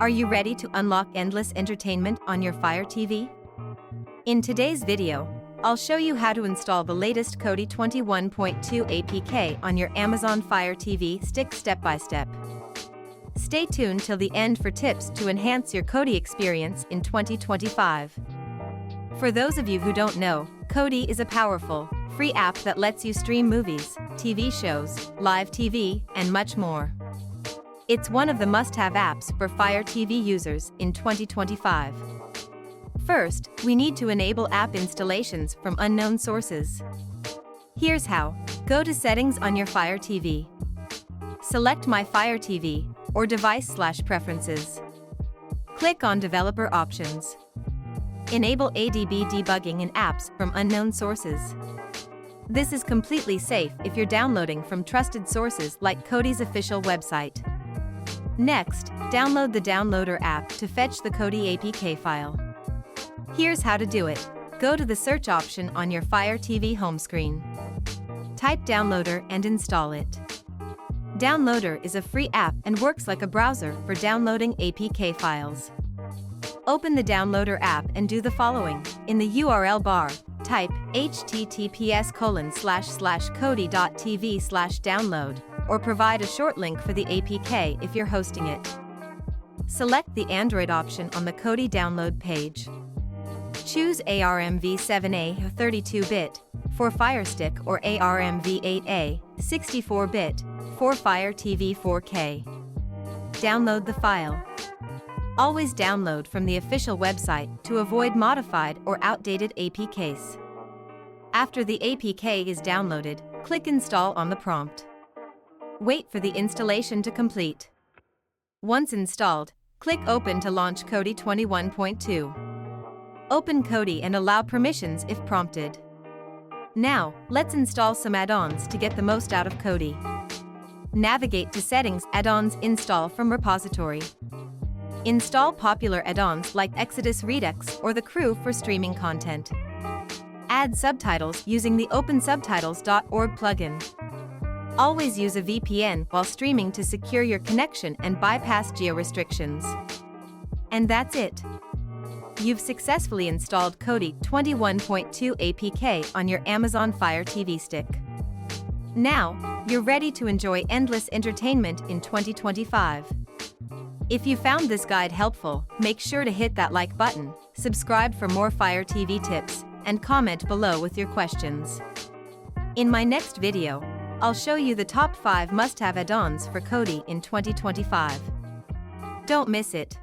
Are you ready to unlock endless entertainment on your Fire TV? In today's video, I'll show you how to install the latest Kodi 21.2 APK on your Amazon Fire TV Stick step by step. Stay tuned till the end for tips to enhance your Kodi experience in 2025. For those of you who don't know, Kodi is a powerful, free app that lets you stream movies, TV shows, live TV, and much more. It's one of the must-have apps for Fire TV users in 2025. First, we need to enable app installations from unknown sources. Here's how. Go to Settings on your Fire TV. Select My Fire TV, or Device/Preferences. Click on Developer Options. Enable ADB debugging in apps from unknown sources. This is completely safe if you're downloading from trusted sources like Kodi's official website. Next, download the Downloader app to fetch the Kodi APK file. Here's how to do it. Go to the search option on your Fire TV home screen. Type Downloader and install it. Downloader is a free app and works like a browser for downloading APK files. Open the Downloader app and do the following. In the URL bar, type https://kodi.tv/download, or provide a short link for the APK if you're hosting it. Select the Android option on the Kodi download page. Choose ARMv7A 32-bit for FireStick or ARMv8A 64-bit for Fire TV 4K. Download the file. Always download from the official website to avoid modified or outdated APKs. After the APK is downloaded, click Install on the prompt. Wait for the installation to complete. Once installed, click Open to launch Kodi 21.2. Open Kodi and allow permissions if prompted. Now, let's install some add-ons to get the most out of Kodi. Navigate to Settings, Add-ons, Install from Repository. Install popular add-ons like Exodus Redux or the Crew for streaming content. Add subtitles using the OpenSubtitles.org plugin. Always use a VPN while streaming to secure your connection and bypass geo-restrictions. And that's it. You've successfully installed Kodi 21.2 APK on your Amazon Fire TV Stick. Now, you're ready to enjoy endless entertainment in 2025. If you found this guide helpful, make sure to hit that like button, subscribe for more Fire TV tips, and comment below with your questions. In my next video, I'll show you the top 5 must-have add-ons for Kodi in 2025. Don't miss it.